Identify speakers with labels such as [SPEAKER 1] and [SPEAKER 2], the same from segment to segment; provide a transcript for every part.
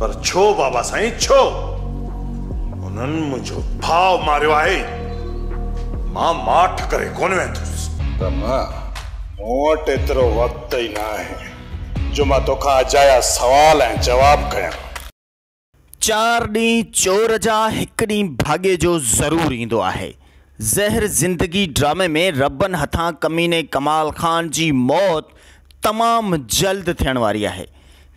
[SPEAKER 1] पर छो बाबा साईं छो उन्हनि मुंहिंजो भाव मारियो आहे। मां माठ करे कोन वेंदुसि।
[SPEAKER 2] त मां मूं वटि एतिरो वक़्तु ई न आहे जो मां तोखां अजाया सवाल ऐं जवाब कयां।
[SPEAKER 3] 4 ॾींहं चोर जा हिकु ॾींहुं भाग्य जो ज़रूर ईंदो आहे। ज़हर ज़िंदगी ड्रामे में रबनि हथां कमीने कमाल खान जी मौत तमामु जल्द थियण वारी आहे।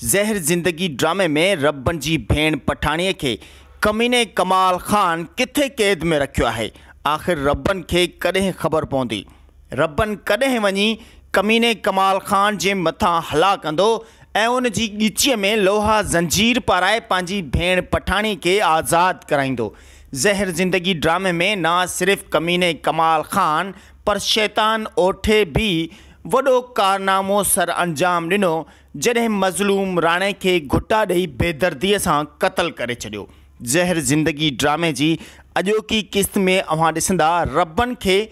[SPEAKER 3] ज़हर ज़िंदगी ड्रामे में रबनि जी भेण पठाणीअ खे कमीने कमाल खान किथे क़ैद में रखियो आहे। आख़िर रबनि खे कॾहिं ख़बर पवंदी? रबनि कॾहिं वञी कमीने कमाल खान जे मथां हला कंदो ऐं उन जी ॻिचीअ में लोहा ज़ंजीर पाराए पंहिंजी भेण पठाणी खे आज़ादु कराईंदो? ज़हर ज़िंदगी ड्रामे में न सिर्फ़ कमीने कमाल खान पर शैतान ओठे भी वॾो कारनामो सर अंजाम ॾिनो जॾहिं मज़लूम राणे खे घुटा ॾेई बेदर्दीअ सां क़तल करे छॾियो। ज़हर ज़िंदगी ड्रामे जी अॼोकी क़िस्त में अव्हां ॾिसंदा रबनि खे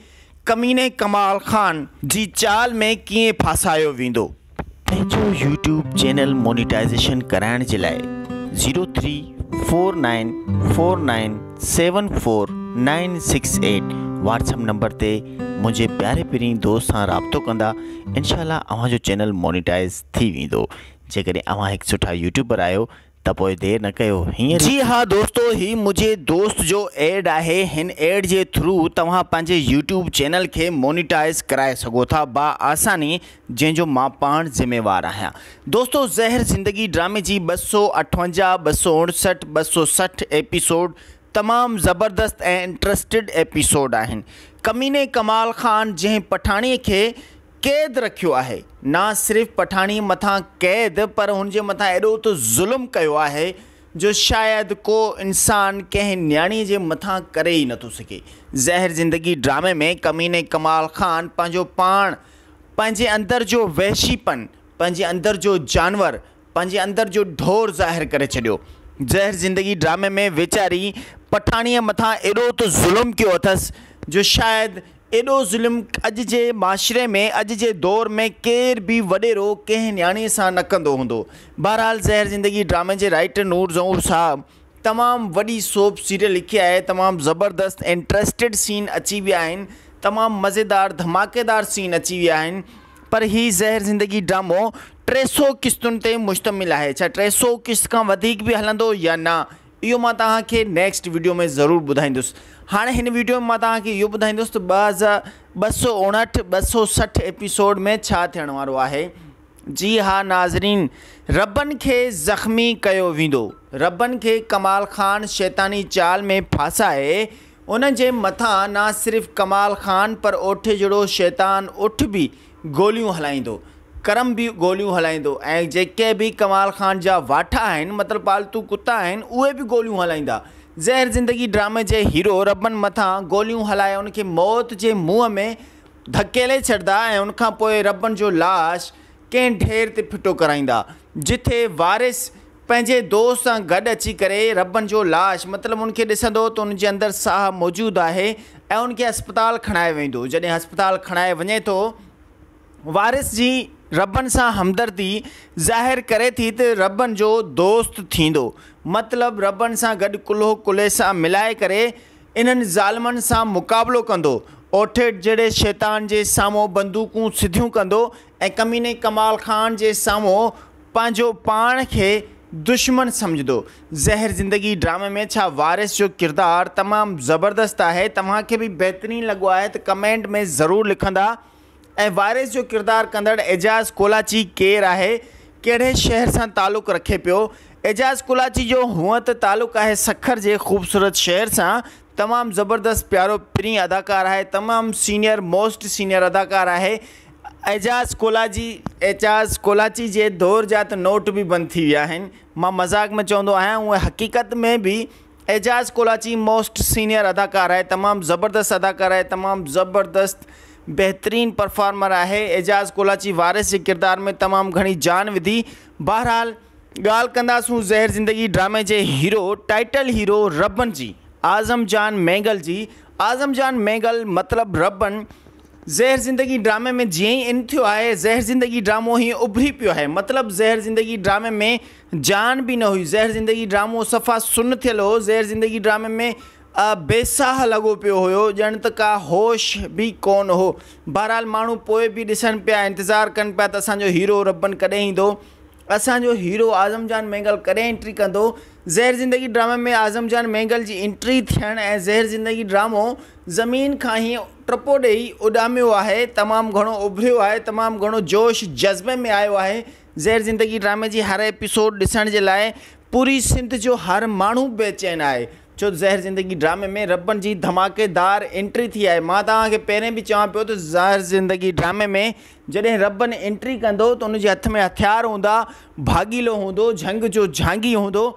[SPEAKER 3] कमीने कमाल खान जी चाल में कीअं फासायो वेंदो। पंहिंजो यूट्यूब चैनल मोनिटाइज़ेशन कराइण जे लाइ 034949749968 व्हाट्सअप नंबर ते मुझे प्यारे पिरीं दोस्त सां राब्तो कंदा इंशाल्लाह अव्हां जो चैनल मोनिटाइज़ थी वेंदो। जेकॾहिं अव्हां हिकु सुठा यूट्यूबर आहियो त पोइ देरि न कयो हींअर। जी हाँ दोस्तो, ही मुझे दोस्त जो एड आहे। हिन एड जे थ्रू तव्हां पंहिंजे यूट्यूब चैनल खे मोनिटाइज़ कराए सघो था आसानी, जंहिंजो मां पाण ज़िम्मेवार आहियां। दोस्तो, ज़हर ज़िंदगी ड्रामे जी 258, 259, 260 एपिसोड तमामु ज़बरदस्त ऐं इंट्रस्टेड एपिसोड आहिनि। कमीने कमाल खान जंहिं पठाणीअ खे क़ैद रखियो आहे, न सिर्फ़ पठाणी मथां क़ैद पर हुनजे मथां एॾो त ज़ुल्म कयो आहे जो शायदि को इंसान कंहिं न्याणीअ जे मथां करे ई नथो सघे। ज़हर ज़िंदगी ड्रामे में कमीने कमाल खान पंहिंजो पाण, पंहिंजे अंदरि जो वहशीपन, पंहिंजे अंदरि जो जानवर, पंहिंजे अंदरि जो ढोर ज़ाहिर करे छॾियो। ज़हर ज़िंदगी ड्रामे में वेचारी पठाणीअ मथां एॾो त ज़ुल्म कयो अथसि जो शायदि एॾो ज़ुल्म अॼु जे माशरे में, अॼु जे दौर में केर बि वॾेरो कंहिं न्याणीअ सां न कंदो हूंदो। बहरहाल ज़हर ज़िंदगी ड्रामे जे राइटर नूर ज़हूर साहब तमामु वॾी सोप सीरियल लिखी आहे। तमामु ज़बरदस्त इंट्रस्टेड सीन अची विया आहिनि, तमामु मज़ेदार धमाकेदार सीन अची विया आहिनि। पर ही ज़हर ज़िंदगी ड्रामो 300 क़िस्तुनि ते मुश्तमिल आहे। छा 300 क़िस्त खां वधीक बि हलंदो या न, इहो मां तव्हांखे नेक्स्ट वीडियो में ज़रूरु ॿुधाईंदुसि। हाणे हिन वीडियो में मां तव्हांखे इहो ॿुधाईंदुसि त 259, 260 एपिसोड में छा थियण वारो आहे। जी हाँ नाज़रीन, रबनि खे ज़ख़्मी कयो वेंदो। रबनि खे कमाल खान शैतानी चाल में फासाए उन जे मथां न सिर्फ़ कमाल खान पर ओठे जहिड़ो शैतान उठ बि गोलियूं हलाईंदो, करम भी गोलियूं हलाईंदो ऐं जेके भी कमाल खान जा वाठा आहिनि, मतिलबु पालतू कुत्ता आहिनि, उहे भी गोलियूं हलाईंदा। ज़हर ज़िंदगी ड्रामे जे हीरो रबनि मथां गोलियूं हलाए उनखे मौत जे मुंहं में धकेले छॾंदा ऐं उनखां पोइ रबनि जो लाश कंहिं ढेर ते फिटो कराईंदा, जिथे वारिस पंहिंजे दोस्त सां गॾु अची करे रबनि जो लाश, मतिलबु उनखे ॾिसंदो त उनजे अंदरि साह मौजूदु आहे ऐं उनखे अस्पताल खणाए वेंदो। जॾहिं अस्पताल खणाए वञे थो, वारिस जी रबनि सां हमदर्दी ज़ाहिर करे थी त रबनि जो दोस्त थींदो, मतिलबु रबनि सां गॾु कुल्हो कुल्हे सां मिलाए करे इन्हनि ज़ालिमनि सां मुक़ाबिलो कंदो, ओठे जहिड़े शैतान जे साम्हूं बंदूकूं सिधियूं कंदो ऐं कमीने कमाल खान जे साम्हूं पंहिंजो पाण खे दुश्मन सम्झंदो। ज़हर ज़िंदगी ड्रामे में छा वारिस जो किरदारु तमामु ज़बरदस्त आहे? तव्हांखे बि बहितरीनु लॻो आहे त कमेंट में ज़रूरु लिखंदा। ऐं वारिस जो किरदारु कंदड़ एजाज़ कोलाची केरु आहे, कहिड़े शहर सां तालुक़ु रखे पियो? एजाज़ कोलाची जो हूअं त तालुक़ु आहे सखर जे ख़ूबसूरत शहर सां। तमामु ज़बरदस्त प्यारो पिरीं अदाकार आहे, तमामु सीनियर मोस्ट सीनियर अदाकार आहे। एजाज़ कोलाची जे दौर जा त नोट बि बंदि थी विया आहिनि। मां मज़ाक में चवंदो आहियां, उहे हक़ीक़त में बि एजाज़ कोलाची मोस्ट सीनियर अदाकार आहे, तमामु ज़बरदस्त अदाकार आहे, तमामु ज़बरदस्त बेहतरीन परफॉर्मर आहे। एजाज़ कोलाची वारिस जे किरदार में तमामु घणी जान विधी। बहरहाल ॻाल्हि कंदासूं ज़हर ज़िंदगी ड्रामे जे हीरो, टाइटल हीरो रबनि जी, आज़म जान मैगल जी। आज़म जान मैगल मतिलबु रबनि ज़हर ज़िंदगी ड्रामे में जीअं ई इन थियो आहे, ज़हर ज़िंदगी ड्रामो हीअं उभरी पियो आहे। मतिलबु ज़हर ज़िंदगी ड्रामे में जान बि न हुई, ज़हर ज़िंदगी ड्रामो सफ़ा सुन्न थियल हो, ज़हर ज़िंदगी ड्रामे में बेसाह लॻो पियो हुयो, ॼण त का होश बि कोन हो। बहरहाल माण्हू पोइ बि ॾिसनि पिया, इंतज़ारु कनि पिया त असांजो हीरो रब्बन कॾहिं ईंदो, असांजो हीरो आज़म जान मैंगल कॾहिं एंट्री कंदो। ज़हर ज़िंदगी ड्रामे में आज़म जान मैंगल जी एंट्री थियण ऐं ज़हर ज़िंदगी ड्रामो ज़मीन खां हीअं टपो ॾेई उॾामियो आहे, तमामु घणो उभरियो आहे, तमामु घणो जोश जज़्बे में आयो आहे। ज़हर ज़िंदगी ड्रामे जी हर एपिसोड ॾिसण जे लाइ पूरी सिंध जो हर माण्हू बेचैन आहे, छो ज़हर ज़िंदगी ड्रामे में रब्बन जी धमाकेदार एंट्री थी आहे। मां तव्हांखे पहिरें बि चवां पियो त ज़हर ज़िंदगी ड्रामे में जॾहिं रब्बन एंट्री कंदो त उनजे हथ में हथियार हूंदा, भागीलो हूंदो, झंग जो झांगी हूंदो,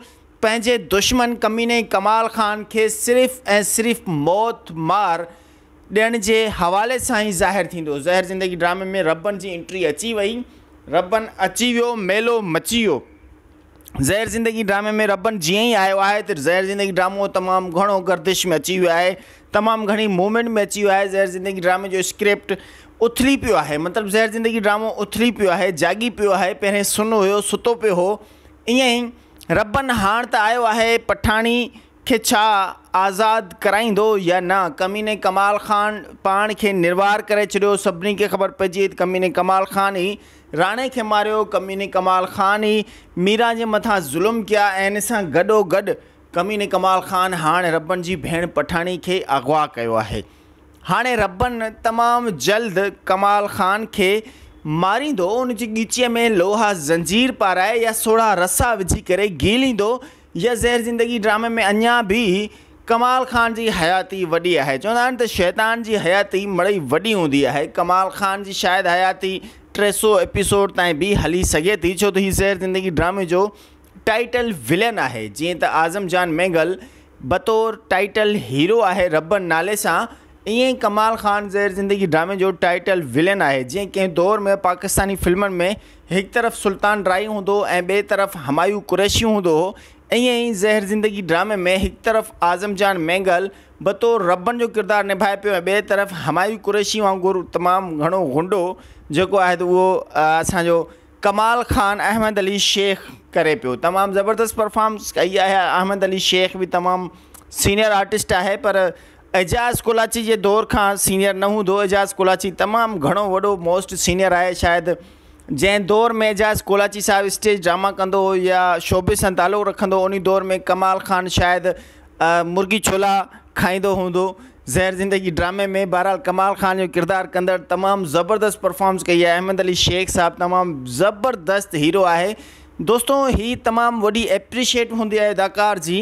[SPEAKER 3] पंहिंजे दुश्मन कमीने कमाल ख़ान खे सिर्फ़ु ऐं सिर्फ़ु मौत मार ॾियण जे हवाले सां ई ज़ाहिर थींदो। ज़हर ज़िंदगी ड्रामे में रब्बन जी एंट्री अची वई, रब्बन अची वियो, मेलो मची वियो। ज़हर ज़िंदगी ड्रामे में रब्बन जीअं ई आयो आहे त ज़हर ज़िंदगी ड्रामो तमामु घणो गर्दिश में अची वियो आहे, तमामु घणी मूवमेंट में अची वियो आहे। ज़हर ज़िंदगी ड्रामे जो स्क्रिप्ट उथली पियो आहे, मतिलबु ज़हर ज़िंदगी ड्रामो उथली पियो आहे, जागी पियो आहे, पहिरें सुनो हुयो, सुतो पियो हो। ईअं ई रब्बन हाणे त आयो आहे, पठाणी खे छा आज़ादु कराईंदो या न। कमीने कमाल ख़ान पाण खे निर्वार करे छॾियो, सभिनी खे ख़बर पइजी त कमीने कमाल ख़ान ई राणे खे मारियो, कमीने कमाल ख़ान ई मीरा जे मथां ज़ुल्म कया ऐं इन सां गॾोगॾु कमीने कमाल ख़ान हाणे रब्बन जी भेण पठाणी खे अगवा कयो आहे। हाणे रब्बन तमामु जल्द कमाल ख़ान खे मारींदो, उनजी ॻीचीअ में लोहा ज़ंजीर पाराए या सोढ़ा रसा विझी करे गीलींदो, या ज़हर ज़िंदगी ड्रामे में अञा बि कमाल ख़ान जी हयाती वॾी आहे। चवंदा आहिनि त शैतान जी हयाती मड़ई वॾी हूंदी आहे। कमाल ख़ान जी शायदि हयाती 300 एपिसोड ताईं बि हली सघे थी, छो त हीअ ज़हर ज़िंदगी ड्रामे जो टाइटल विलन आहे। जीअं त आज़म जान मैंगल बतौर टाइटल हीरो आहे रब्बन नाले सां, ईअं ई कमाल ख़ान ज़हर ज़िंदगी ड्रामे जो टाइटल विलन आहे। जीअं कंहिं दौर में पाकिस्तानी फिल्मनि में हिकु तरफ़ सुल्तान राई हूंदो ऐं ॿिए तरफ़ हमायूं कुरैशी हूंदो हो, ईअं ई ज़हर ज़िंदगी ड्रामे में हिकु तरफ़ आज़म जान मैंगल बतौर रब्बन जो किरदारु निभाए पियो ऐं ॿिए तरफ़ हमायूं कुरैशी वांगुरु तमामु घणो गुंडो जेको आहे त उहो असांजो कमाल ख़ान अहमद अली शेख करे पियो। तमामु ज़बरदस्त परफॉर्मेंस कई आहे। अहमद अली शेख भी तमामु सीनियर आर्टिस्ट आहे, पर एजाज़ कोलाची जे दौर खां सीनियर न हूंदो। एजाज़ कोलाची तमामु घणो वॾो मोस्ट सीनियर आहे। शायदि जंहिं दौर में एजाज़ कोलाची साहिबु स्टेज ड्रामा कंदो हो या शोबे सां तालुक़ु रखंदो, उन दौर में कमाल ख़ान शायदि मुर्गी छोला खाईंदो हूंदो ज़हर ज़िंदगी ड्रामे में। बहरहाल कमाल ख़ान जो किरदारु कंदड़ तमामु ज़बरदस्त परफॉर्मेंस कई आहे। अहमद अली शेख साहब तमामु ज़बरदस्त हीरो आहे। दोस्तों ही तमामु वॾी एप्रिशिएट हूंदी आहे अदाकार जी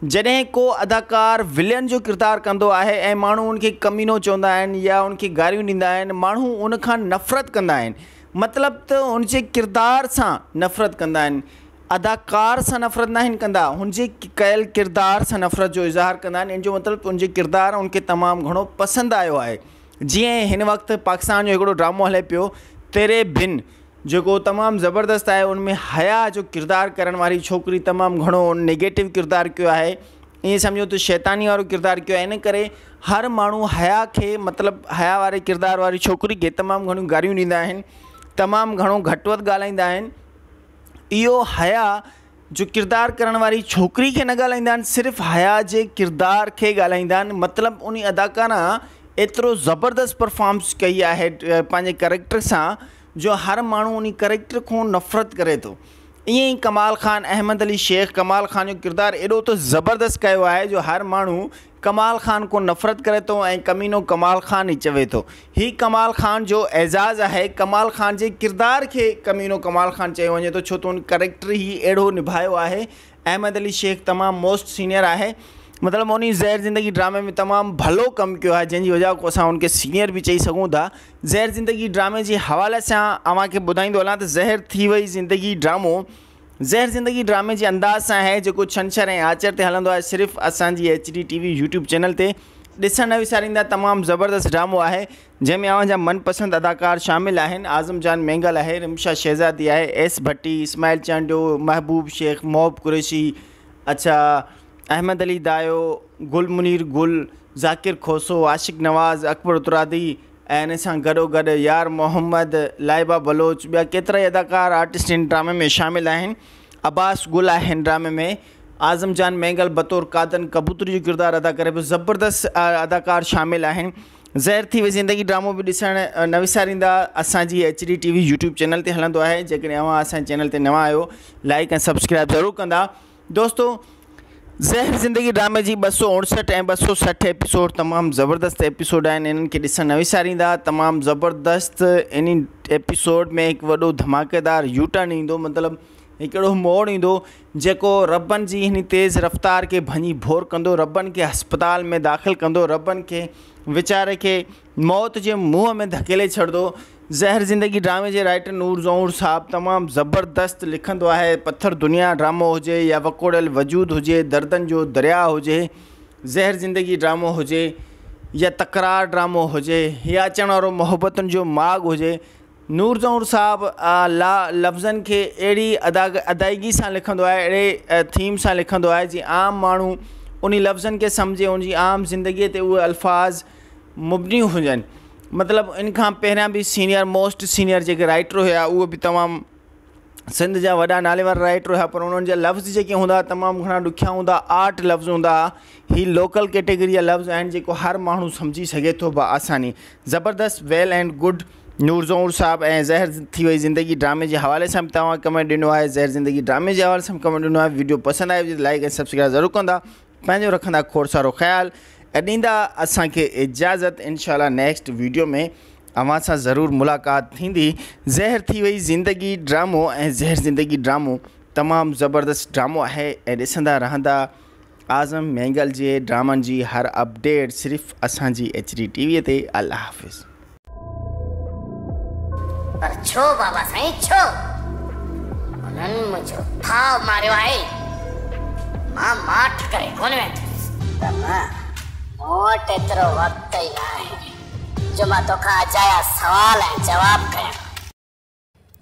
[SPEAKER 3] जॾहिं को अदाकार विलियन जो किरदारु कंदो आहे ऐं माण्हू उनखे कमीनो चवंदा आहिनि या उनखे गारियूं ॾींदा आहिनि, माण्हू उनखां नफ़रत कंदा आहिनि। मतिलबु त उनजे किरदार सां नफ़रत कंदा आहिनि, अदाकार सां नफ़रत न आहिनि कंदा, हुनजे कयल किरदार सां नफ़रत जो इज़हार कंदा आहिनि। इन जो मतिलबु उनजे किरदारु उनखे तमामु घणो पसंदि आयो आहे। जीअं हिन वक़्तु पाकिस्तान जो हिकिड़ो ड्रामो हले पियो तेरे बिन, जेको तमामु ज़बरदस्त आहे। उनमें हया जो किरदारु करण वारी छोकिरी तमामु घणो नेगेटिव किरदारु कयो आहे, ईअं सम्झो त शैतानी वारो किरदारु कयो आहे। इन करे हर माण्हू हया खे मतिलबु हया वारे किरदारु वारी छोकिरी खे तमामु घणियूं गारियूं ॾींदा आहिनि, तमामु घणो घटि वधि ॻाल्हाईंदा आहिनि। इहो हया जो किरदारु करण वारी छोकिरी खे न ॻाल्हाईंदा आहिनि, सिर्फ़ु हया जे किरदार खे ॻाल्हाईंदा आहिनि। मतिलबु उन अदाकारा एतिरो ज़बरदस्त परफॉर्मेंस कई आहे पंहिंजे कैरेक्टर सां जो हर माण्हू उन कैरेक्टर खां नफ़रत करे थो। ईअं ई कमाल ख़ान अहमद अली शेख कमाल ख़ान जो किरदारु एॾो त ज़बरदस्त कयो आहे जो हर माण्हू कमाल ख़ान को नफ़रत करे थो ऐं कमीनो कमाल ख़ान ई चवे थो। हीउ कमाल ख़ान जो एज़ाज़ आहे। कमाल ख़ान जे किरदार खे कमीनो कमाल ख़ान चयो वञे थो, छो त उन कैरेक्टर ई अहिड़ो निभायो आहे। अहमद अली शेख तमामु मोस्ट सीनियर आहे, मतिलबु उन ज़हर ज़िंदगी ड्रामे में तमामु भलो कमु कयो आहे, जंहिंजी वजह खां असां उनखे सीनियर बि चई सघूं था। ज़हर ज़िंदगी ड्रामे जे हवाले सां अव्हांखे ॿुधाईंदो हलां त ज़हर थी वई ज़िंदगी ड्रामो ज़हर ज़िंदगी ड्रामे जे अंदाज़ सां आहे, जेको छंछर ऐं आचर ते हलंदो आहे सिर्फ़ु असांजी HD TV यूट्यूब चैनल ते। ॾिसण न विसारींदा, तमामु ज़बरदस्त ड्रामो आहे जंहिंमें अव्हांजा मनपसंद अदाकार शामिल आहिनि। आज़म जान मैंगल आहे, रिमशा शहज़ादी आहे, एस भट्टी, इस्माइल चांडो, महबूब शेख, मोहब कुरैशी, अच्छा अहमद अली दायो, गुल मुनीर गुल, ज़ाकिर खोसो, आशिक नवाज़, अकबर उतरादी, ऐं इन सां गॾोगॾु यार मोहम्मद, लाइबा बलोच, ॿिया केतिरा ई अदाकार आर्टिस्ट हिन ड्रामे में शामिल आहिनि। अब्बास गुल आहे हिन ड्रामे में। आज़म जान मैंगल बतौर कादन कबूतरी जो किरदारु अदा करे पियो। ज़बरदस्त अदाकार शामिल आहिनि। ज़हर थी वई ज़िंदगी ड्रामो बि ॾिसणु न विसारींदा। असांजी HD TV यूट्यूब चैनल ते हलंदो आहे। जेकॾहिं अव्हां असांजे चैनल ते नवां आहियो, लाइक ऐं सब्सक्राइब ज़रूरु कंदा। दोस्तो, ज़हर ज़िंदगी ड्रामे जी 259 ऐं 260 एपिसोड तमामु ज़बरदस्त एपिसोड आहिनि। इन्हनि खे ॾिसणु न विसारींदा। तमामु ज़बरदस्त इन एपिसोड में हिकु वॾो धमाकेदार यू टर्न ईंदो, मतिलबु हिकिड़ो मोड़ ईंदो जेको रबनि जी हिन तेज़ रफ़्तार खे भञी भोर कंदो, रबनि खे अस्पताल में दाख़िल कंदो, रबनि खे वीचारे खे मौत जे मुंहं में धकेले छॾंदो। ज़हर ज़िंदगी ड्रामे जे राइटर नूर ज़हूर साहब तमामु ज़बरदस्त लिखंदो आहे। पत्थर दुनिया ड्रामो हुजे या वकोड़ियल वजूद हुजे, दर्दनि जो दरिया हुजे, ज़हर ज़िंदगी ड्रामो हुजे या तकरार ड्रामो हुजे या अचण वारो मोहबतुनि जो माॻ हुजे, नूर ज़हूर साहब लफ़्ज़नि खे अहिड़ी अदायगी सां लिखंदो आहे, अहिड़े थीम सां लिखंदो आहे जीअं आम माण्हू उन लफ़्ज़नि खे सम्झे, उनजी आम ज़िंदगीअ ते उहे अल्फाज़ मुबनी हुजनि। मतिलबु इन खां पहिरियां बि मोस्ट सीनियर जेके राइटर हुया उहे बि तमामु सिंध जा वॾा नाले वारा राइटर हुया, पर उन्हनि जा लफ़्ज़ जेके हूंदा तमामु घणा ॾुखिया हूंदा, आर्ट लफ़्ज़ हूंदा। ही लोकल कैटेगरी जा लफ़्ज़ आहिनि जेको हर माण्हू सम्झी सघे थो बआसानी। ज़बरदस्त, वेल एंड गुड नूर ज़हूर साहब। ऐं ज़हर थी वई ज़िंदगी ड्रामे जे हवाले सां बि तव्हां कमेंट ॾिनो आहे। ज़हर ज़िंदगी ड्रामे जे हवाले सां कमेंट ॾिनो आहे। वीडियो पसंदि आयो त लाइक ऐं सब्सक्राइब ज़रूरु कंदा। पंहिंजो रखंदा खोड़ सारो ख़्यालु ऐं ॾींदा असांखे इजाज़त। इंशाअल्लाह नेक्स्ट वीडियो में अव्हां सां ज़रूरु मुलाक़ात थींदी। ज़हर थी वई ज़िंदगी ड्रामो ऐं ज़हर ज़िंदगी ड्रामो तमामु ज़बरदस्त ड्रामो आहे ऐं ॾिसंदा रहंदा आज़म मैंगल जे ड्रामनि जी हर अपडेट सिर्फ़ु असांजी HD TV ते। अल्लाह हाफ़िज़।
[SPEAKER 4] पर छो बाबा साईं छो उन्हनि मुंहिंजो भाव मारियो आहे। मां माठ करे कोन वेंदुसि। त मां वटि एतिरो वक़्तु ई न आहे जो मां तोखां अजाया सवाल ऐं जवाब कयां।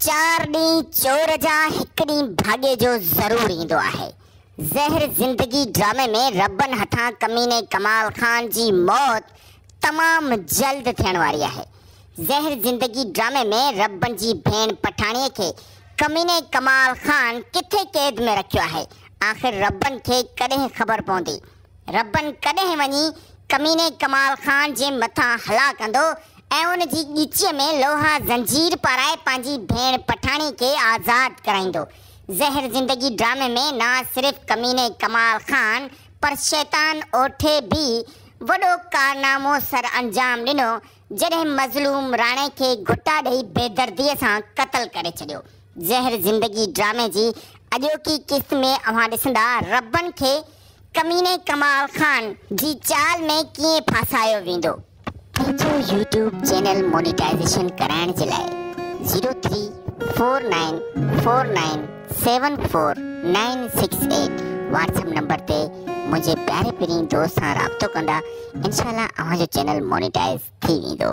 [SPEAKER 4] 4 ॾींहं चोर जा हिकु ॾींहुं भाॻे जो ज़रूरु ईंदो आहे। ज़हर ज़िंदगी ड्रामे में रबनि हथां कमीने कमाल खान जी मौत तमामु जल्द थियण वारी आहे। ज़हर ज़िंदगी ड्रामे में रबनि जी भेण पठाणीअ खे कमीने कमाल खान किथे कैद में रखियो आहे। आख़िर रबनि खे कॾहिं ख़बर पवंदी? रबनि कॾहिं वञी कमीने कमाल खान जे मथां हला कंदो ऐं उन जी ॻीचीअ में लोहा ज़ंजीर पाराए पंहिंजी भेण पठाणी खे आज़ादु कराईंदो? ज़हर ज़िंदगी ड्रामे में न सिर्फ़ु कमीने कमाल खान पर शैतान ओठे भी वॾो कारनामो सर अंजाम ॾिनो जॾहिं मज़लूम राणे खे घुटा ॾेई बेदर्दीअ सां क़तल करे छॾियो। ज़हर ज़िंदगी ड्रामे जी अॼोकी क़िस्त में अव्हां ॾिसंदा रबनि खे कमीने कमाल खान जी चाल में कीअं फासायो वेंदो। पंहिंजो यूट्यूब चैनल मोनिटाइज़ेशन कराइण जे लाइ 0349497496 व्हाट्सएप नंबर ते मुझे प्यारे प्यारी दोस्त सां राब्तो कंदा। इंशाल्लाह अव्हांजो चैनल मोनिटाइज़ थी वेंदो।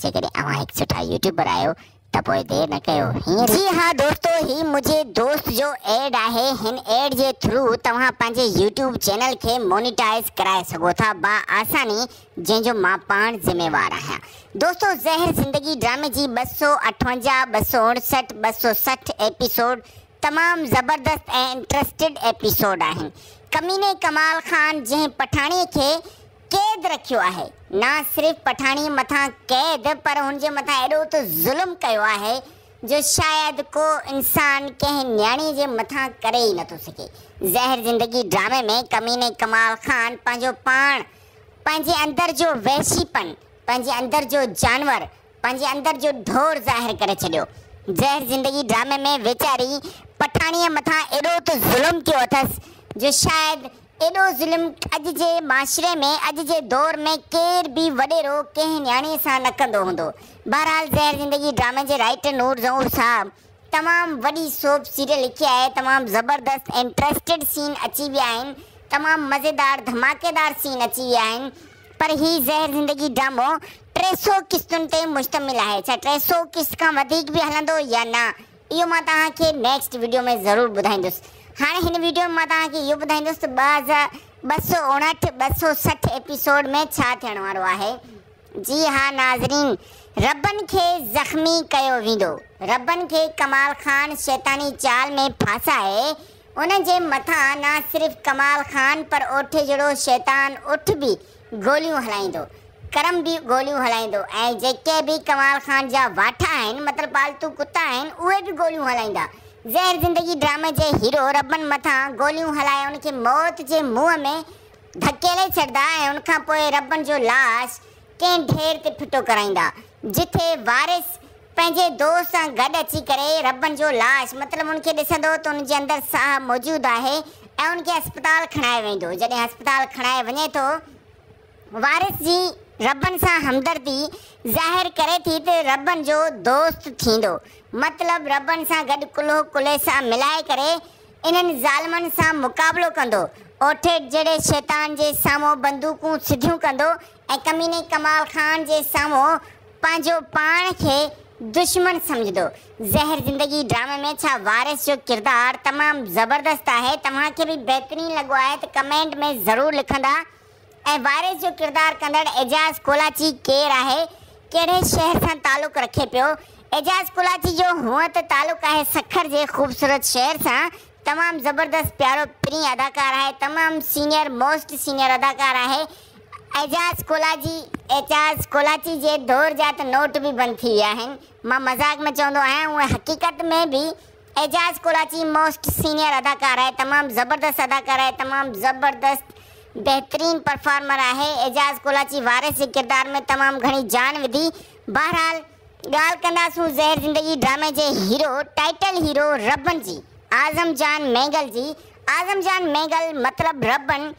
[SPEAKER 4] जेकॾहिं अव्हां हिकु सुठा यूट्यूबर आहियो त पोइ देरि न कयो। जी हाँ दोस्तो, ही मुझे दोस्त जो एड आहे। हिन एड जे थ्रू तव्हां पंहिंजे यूट्यूब चैनल खे मोनिटाइज़ कराए सघो था बआसानी, जंहिंजो मां पाण ज़िम्मेवार आहियां। दोस्तो, ज़हर ज़िंदगी ड्रामे जी 258, 259, 260 एपिसोड तमामु ज़बरदस्त ऐं इंट्रस्टेड एपिसोड आहिनि। कमीने कमाल खान जंहिं पठाणीअ खे कैद रखियो आहे, न सिर्फ़ु पठाणी मथां कैद पर हुनजे मथां एॾो त ज़ुल्म कयो आहे जो शायदि को इंसान कंहिं न्याणी जे मथां करे ई नथो सघे। ज़हर ज़िंदगी ड्रामे में कमीने कमाल खान पंहिंजो पाण, पंहिंजे अंदर जो वहशीपन, पंहिंजे अंदर जो जानवर, पंहिंजे अंदर जो ढोर ज़ाहिर करे छॾियो। ज़हर ज़िंदगी ड्रामे में वेचारी पठाणीअ मथां एॾो त ज़ुल्म कयो अथसि जो शायदि एॾो ज़ुल्म अॼु जे माशरे में, अॼु जे दौर में केर बि वॾेरो कंहिं न्याणीअ सां न कंदो हूंदो। बहरहाल ज़हर ज़िंदगी ड्रामे जे राइटर नूर ज़हूर साहब तमामु वॾी सोप सीरियल लिखी आहे। तमामु ज़बरदस्त इंट्रस्टेड सीन अची विया आहिनि, तमामु मज़ेदार धमाकेदार सीन अची विया आहिनि। पर ही ज़हर ज़िंदगी ड्रामो 300 क़िस्तुनि ते मुश्तमिल आहे। छा 300 क़िस्त खां वधीक बि हलंदो या न, इहो मां तव्हांखे नेक्स्ट वीडियो में ज़रूरु ॿुधाईंदुसि। हाणे हिन वीडियो में मां तव्हांखे इहो ॿुधाईंदुसि त 259, 260 एपिसोड में छा थियण वारो आहे। जी हाँ नाज़रीन, रबन खे ज़ख़्मी कयो वेंदो। रबन खे कमाल खान शैतानी चाल में फासाए उन जे मथां न सिर्फ़ कमाल खान पर ओठे जहिड़ो शैतान उठ भी गोलियूं हलाईंदो, करम भी गोलियूं हलाईंदो ऐं जेके भी कमाल खान जा वाठा आहिनि मतिलबु पालतू कुत्ता आहिनि उहे भी गोलियूं हलाईंदा। ज़हर ज़िंदगी ड्रामे जे हीरो रबन मथां गोलियूं हलाए उनखे मौत जे मुंहं में धकेले छॾींदा ऐं उनखां पोइ रबन जो लाश कंहिं ढेर ते फिटो कराईंदा, जिथे वारिस पंहिंजे दोस्त सां गॾु अची करे रबन जो लाश मतिलबु उनखे ॾिसंदो त उनजे अंदरि साह मौजूदु आहे ऐं उनखे अस्पताल खणाए वेंदो। जॾहिं अस्पताल खणाए वञे थो वारिस जी रबन सां हमदर्दी ज़ाहिर करे थी त रबन जो दोस्त थींदो, मतिलबु रबन सां गॾु कुल्हो कुल्हे सां मिलाए करे इन्हनि ज़ालिमनि सां मुक़ाबिलो कंदो, ओठे जहिड़े शैतान जे साम्हूं बंदूकूं सिधियूं कंदो ऐं कमीने कमाल खान जे साम्हूं पंहिंजो पाण खे दुश्मन समझदो। ज़हर ज़िंदगी ड्रामे में छा वारिस जो किरदारु तमामु ज़बरदस्त आहे? तव्हांखे भी बहितरीन लॻो आहे त कमेंट में ज़रूरु लिखंदा। ऐं वारिस जो किरदारु कंदड़ एजाज़ कोलाची केरु आहे, कहिड़े शहर सां तालुक़ु रखे पियो? एजाज़ कोलाची जो हूअं त तालुक़ु आहे सखर जे ख़ूबसूरत शहर सां, तमामु ज़बरदस्त प्यारो प्री अदाकार आहे, तमामु सीनियर मोस्ट सीनियर अदाकार आहे। एजाज़ कोलाची जे दौर जा त नोट भी बंदि थी विया आहिनि, मां मज़ाक में चवंदो आहियां, उहे हक़ीक़त में भी एजाज़ कोलाची मोस्ट सीनियर अदाकार आहे, तमामु ज़बरदस्त अदाकार आहे, तमामु ज़बरदस्त बेहतरीन परफॉर्मर आहे। एजाज़ कोलाची वारिस जे किरदार में तमामु घणी जान विधी। बहरहाल ॻाल्हि कंदासूं ज़हर ज़िंदगी ड्रामे जे हीरो टाइटल हीरो रबन जी, आज़म जान मैगल जी। आज़म जान मैगल मतिलबु रबन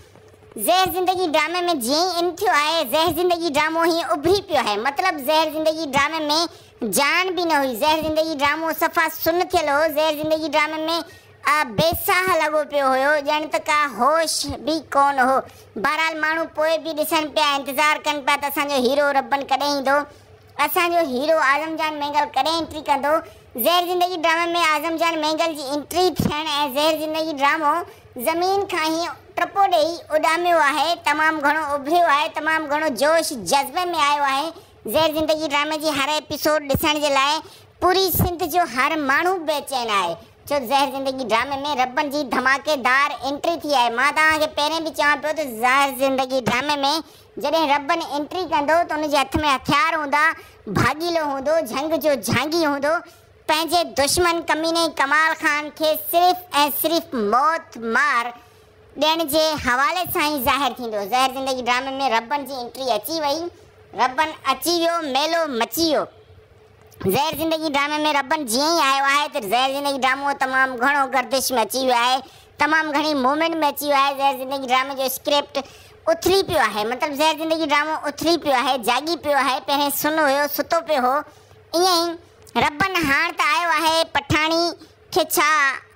[SPEAKER 4] ज़हर ज़िंदगी ड्रामे में जीअं ई इन थियो आहे ज़हर ज़िंदगी ड्रामो ही उभरी पियो आहे, मतिलबु ज़हर ज़िंदगी ड्रामे में जान भी न हुई, ज़हर ज़िंदगी ड्रामो सफ़ा सुन थियल हो, ज़हर ज़िंदगी ड्रामे में बेसाह लॻो पियो हुयो, ॼण त का होश भी कोन हो। बहरहाल माण्हू पोइ भी ॾिसनि पिया, इंतज़ारु कनि पिया त असांजो हीरो रबन कॾहिं ईंदो, असांजो हीरो आज़म जान मैगल कॾहिं एंट्री कंदो। ज़हर ज़िंदगी ड्रामे में आज़म जान मैगल जी एंट्री थियण ऐं ज़हर ज़िंदगी ड्रामो ज़मीन खां ही टपो ॾेई उॾामियो आहे, तमामु घणो उभरियो आहे, तमामु घणो जोश जज़्बे में आयो आहे। ज़हर ज़िंदगी ड्रामे जी हर एपिसोड ॾिसण जे लाइ पूरी सिंध जो हर माण्हू बेचैन आहे, छो ज़हर ज़िंदगी ड्रामे में रबन जी धमाकेदार एंट्री थी आहे। मां तव्हांखे पहिरें भी चवां पियो त ज़हर ज़िंदगी ड्रामे में जॾहिं रबन एंट्री कंदो त उनजे हथ में हथियार हूंदा, भागीलो हूंदो, झंग जो झांगी हूंदो, पंहिंजे दुश्मन कमीने कमाल खान खे सिर्फ़ ऐं सिर्फ़ मौत मार ॾियण जे हवाले सां ई ज़ाहिर थींदो। ज़हर ज़िंदगी ड्रामे में रबन जी एंट्री अची वई, रबन अची वियो, मेलो मची वियो। ज़हर ज़िंदगी ड्रामे में रबन जीअं ई आयो आहे त ज़हर ज़िंदगी ड्रामो तमामु घणो गर्दिश में अची वियो आहे, तमामु घणी मूवमेंट में अची वियो आहे। ज़हर ज़िंदगी ड्रामे जो स्क्रिप्ट उथरी पियो आहे, मतिलबु ज़हर ज़िंदगी ड्रामो उथरी पियो आहे, जागी पियो आहे, पहिरें सुन हुयो, सुतो पियो हो। ईअं ई रबन हाणे त आयो आहे, पठाणी खे छा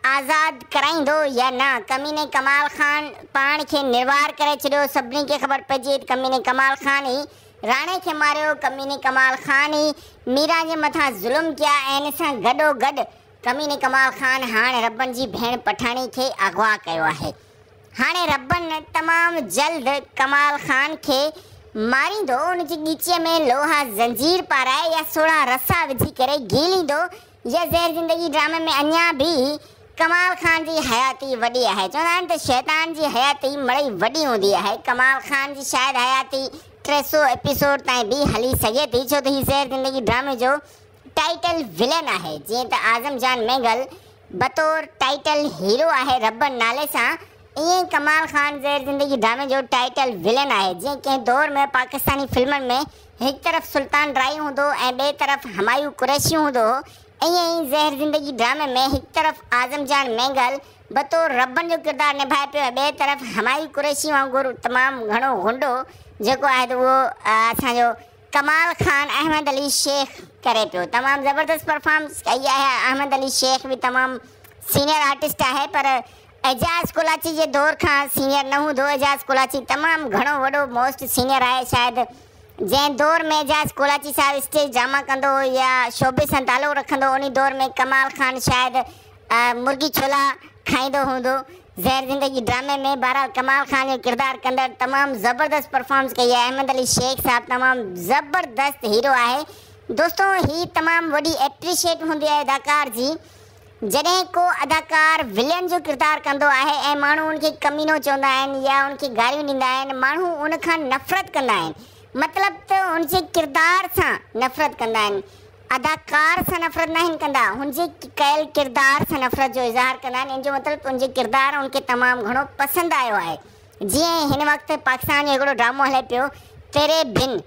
[SPEAKER 4] आज़ादु कराईंदो या न? कमीने कमाल खान पाण खे निर्वार करे छॾियो, सभिनी खे ख़बर पइजी त कमीने कमाल खान ई राणे खे मारियो, कमीने कमाल खान ई मीरा जे मथां ज़ुल्म कया ऐं इन सां गॾोगॾु कमीने कमाल खान हाणे रबन जी भेण पठाणी खे अगवा कयो आहे। हाणे रबन तमामु जल्द कमाल खान खे मारींदो, उनजी ॻीचीअ में लोहा ज़ंजीर पाराए या सोड़ा रसा विझी करे गीलींदो, या ज़हर ज़िंदगी ड्रामे में अञा भी कमाल खान जी हयाती वॾी आहे। चवंदा आहिनि त शैतान जी हयाती मड़ी वॾी हूंदी आहे, कमाल खान जी शायदि हयाती 300 एपिसोड ताईं भी हली सघे थी, छो त हीउ ज़हर ज़िंदगी ड्रामे जो टाइटल विलन आहे। जीअं त आज़म जान मैगल बतौर टाइटल हीरो आहे रबन नाले सां, ईअं कमाल खान ज़हर ज़िंदगी ड्रामे जो टाइटल विलन आहे। जीअं कंहिं दौर में पाकिस्तानी फिल्मनि में हिकु तरफ़ सुल्तान राई हूंदो ऐं ॿिए तरफ़ हमायूं कुरैशी हूंदो, ईअं ई ज़हर ज़िंदगी ड्रामे में हिकु तरफ़ आज़म जान मैगल बतौर रबन जो किरदारु निभाए पियो, ॿिए तरफ़ हमायूं कुरैशी वांगुरु तमामु घणो गुंडो जेको आहे त उहो असांजो कमाल खान अहमद अली शेख करे पियो। तमामु ज़बरदस्त परफॉर्मेंस कई आहे, अहमद अली शेख भी तमामु सीनियर आर्टिस्ट आहे, पर एजाज़ कोलाची जे दौर खां सीनियर न हूंदो। एजाज़ कोलाची तमामु घणो वॾो मोस्ट सीनियर आहे, शायदि जंहिं दौर में एजाज़ कोलाची साहिबु स्टेज ड्रामा कंदो या शोबे सां तालुक़ु रखंदो, उन दौर में कमाल खान शायदि मुर्गी छोला खाईंदो हूंदो। ज़हर ज़िंदगी ड्रामे में बहरहाल कमाल खान जो किरदारु कंदड़ तमामु ज़बरदस्त परफॉर्मेंस कई आहे। अहमद अली शेख साहब तमामु ज़बरदस्त हीरो आहे। दोस्तों ही तमाम वॾी एप्रिशिएट होंदी है अदाकार जी जॾहिं को अदाकार विलन जो किरदार कंदो आहे ऐं माण्हू उनखे कमीनो चवंदा आहिनि या उनखे गारियूं ॾींदा आहिनि, माण्हू उन खां नफ़रत कंदा आहिनि। मतिलब त उनजे किरदार सां नफ़रत कंदा आहिनि, अदाकार सां नफ़रत न कंदा, हुनजे कयल किरदार सां नफ़रत जो इज़हार कंदा आहिनि। इन जो मतिलबु उनजे किरदार उनखे तमामु घणो पसंदि आयो आहे। जीअं हिन वक़्तु पाकिस्तान जो हिकिड़ो ड्रामो हले पियो तेरे बिन,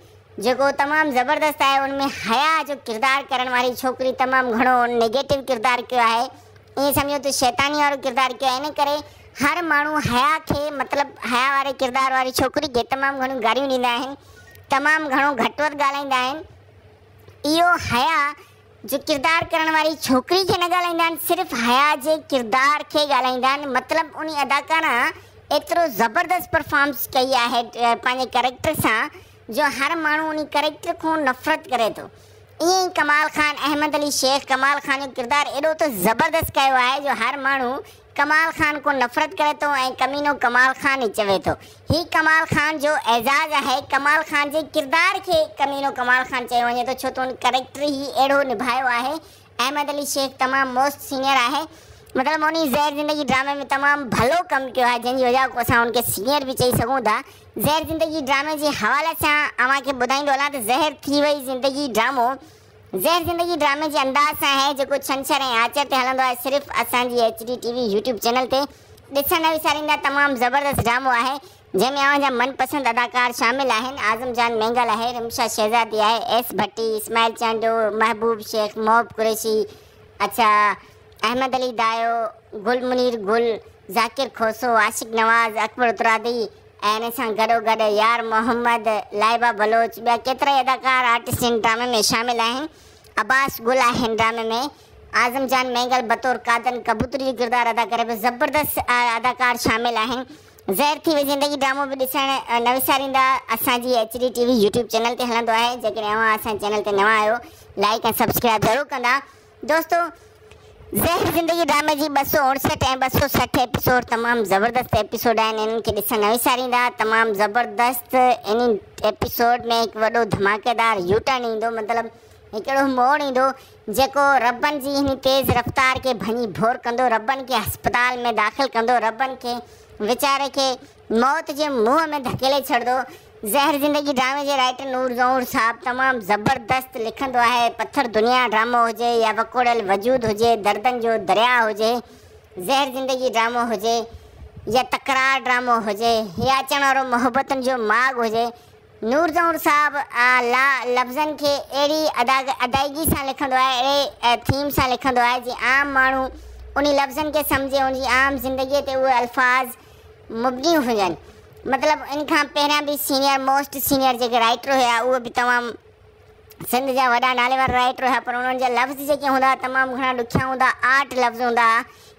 [SPEAKER 4] जेको तमामु ज़बरदस्त आहे। उनमें हया जो किरदार करण वारी छोकिरी तमामु घणो नेगेटिव किरदार कयो आहे, ईअं सम्झो त शैतानी वारो किरदार कयो आहे। इन करे हर माण्हू हया खे मतिलबु हया वारे किरदार वारी छोकिरी खे तमामु घणियूं गारियूं ॾींदा आहिनि, तमामु घणो घटि वधि ॻाल्हाईंदा आहिनि। इहो हया जो किरदार करण वारी छोकिरी खे न ॻाल्हाईंदा आहिनि, सिर्फ़ु हया जे किरदार खे ॻाल्हाईंदा आहिनि। मतिलबु उन अदाकारा एतिरो ज़बरदस्त परफॉर्मेंस कई आहे पंहिंजे कैरेक्टर सां जो हर माण्हू उन कैरेक्टर खां नफ़रत करे थो। ईअं ई कमाल खान, अहमद अली शेख कमाल खान जो किरदारु एॾो त ज़बरदस्त कयो आहे जो हर माण्हू कमाल खान को नफ़रत करे थो ऐं कमीनो कमाल खान ई चवे थो। ही कमाल खान जो एज़ाज़ आहे, कमाल खान जे किरदार खे कमीनो कमाल खान चयो वञे थो, छो त उन कैरेक्टर ई अहिड़ो निभायो आहे। अहमद अली शेख तमामु मोस्ट सीनियर आहे, मतिलबु उन ज़हर ज़िंदगी ड्रामे में तमामु भलो कमु कयो आहे, जंहिंजी वजह खां असां उनखे सीनियर बि चई सघूं था। ज़हर ज़िंदगी ड्रामे जे हवाले सां अव्हांखे ॿुधाईंदो हलां त ज़हर थी वई ज़िंदगी ड्रामो ज़हर ज़िंदगी ड्रामे जे अंदाज़ सां आहे, जेको छंछर ऐं आचर ते हलंदो आहे सिर्फ़ु असांजी HD TV यूट्यूब चैनल ते। ॾिसण न विसारींदा, तमामु ज़बरदस्त ड्रामो आहे जंहिंमें अव्हांजा मनपसंद अदाकार शामिल आहिनि। आज़म जान मेंगल आहे, रिमशा शहज़ादी आहे, एस भट्टी, इस्माइल चांडो, महबूब शेख, मोहब कुरैशी, अच्छा अहमद अली दायो, गुल मुनीर गुल, ज़ाकिर खोसो, आशिक नवाज़, अकबर उतरादी ऐं इन सां गॾोगॾु यार मोहम्मद, लाइबा बलोच, ॿिया केतिरा ई अदाकार आर्टिस्ट हिन ड्रामे में शामिल आहिनि। अब्बास गुल आहे हिन ड्रामे में। आज़म जान मेंगल बतौर कादन कबूतरी जो किरदारु अदा करे पियो। ज़बरदस्त अदाकार शामिल आहिनि। ज़हर थी वई ज़िंदगी ड्रामो बि ॾिसणु न विसारींदा, असांजी HD TV यूट्यूब चैनल ते हलंदो आहे। जेकॾहिं अव्हां असांजे चैनल ते नवां आहियो लाइक ऐं सब्सक्राइब ज़रूरु कंदा। दोस्तों ज़हर ज़िंदगी ड्रामे जी 259 ऐं 260 एपिसोड तमामु ज़बरदस्त एपिसोड आहिनि, इन्हनि खे ॾिसणु न विसारींदा। तमामु ज़बरदस्त इन एपिसोड में हिकु वॾो धमाकेदार यू टर्न ईंदो, मतिलबु हिकिड़ो मोड़ ईंदो जेको रबनि जी हिन तेज़ रफ़्तार खे भञी भोर कंदो, रबनि खे अस्पताल में दाख़िल कंदो, रबनि खे वीचारे खे मौत जे मुंहं में धकेले छॾंदो। ज़हर ज़िंदगी ड्रामे जे राइटर नूर ज़हूर साहब तमामु ज़बरदस्त लिखंदो आहे। पत्थर दुनिया ड्रामो हुजे या वकोड़ियल वजूद हुजे, दर्दनि जो दरिया हुजे, ज़हर ज़िंदगी ड्रामो हुजे या तकरार ड्रामो हुजे या अचण वारो मोहबतनि जो माग हुजे, नूर ज़हूर साहब लफ़्ज़नि खे अहिड़ी अदायगी सां लिखंदो आहे, अहिड़े थीम सां लिखंदो आहे जीअं आम माण्हू उन लफ़्ज़नि खे सम्झे, उनजी आम ज़िंदगीअ ते उहे अल्फाज़ मुबनी हुजनि। मतिलबु इन खां पहिरियां बि सीनियर मोस्ट सीनियर जेके राइटर हुया उहे बि तमामु सिंध जा वॾा नाले वारा राइटर हुया, पर उन्हनि जा लफ़्ज़ जेके हूंदा तमामु घणा ॾुखिया हूंदा, आर्ट लफ़्ज़ हूंदा।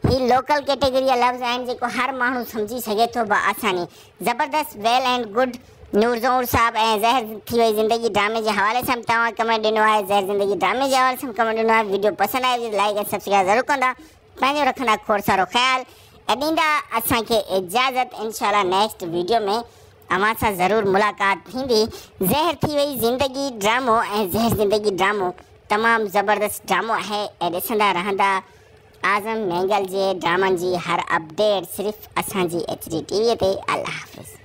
[SPEAKER 4] ही लोकल कैटेगरी जा लफ़्ज़ आहिनि जेको हर माण्हू सम्झी सघे थो बआसानी। ज़बरदस्त वेल एंड गुड नूर ज़हूर साहब ऐं ज़हर थी वई ज़िंदगी ड्रामे जे हवाले सां तव्हां कमेंट ॾिनो आहे। ज़हर ज़िंदगी ड्रामे जे हवाले सां कमेंट ॾिनो आहे। वीडियो पसंदि आयो लाइक ऐं सब्सक्राइब ज़रूरु कंदा। पंहिंजो रखंदा खोड़ सारो ख़्यालु ऐं ॾींदा असांखे इजाज़त। इंशाल्लाह नेक्स्ट वीडियो में अव्हां सां ज़रूरु मुलाक़ात थींदी। ज़हर थी वई ज़िंदगी ड्रामो ऐं ज़हर ज़िंदगी ड्रामो तमामु ज़बरदस्त ड्रामो आहे ऐं ॾिसंदा रहंदा। आज़म मेंगल जे ड्रामनि जी हर अपडेट सिर्फ़ु असांजी HD TV ते। अल्लाह हाफ़िज़।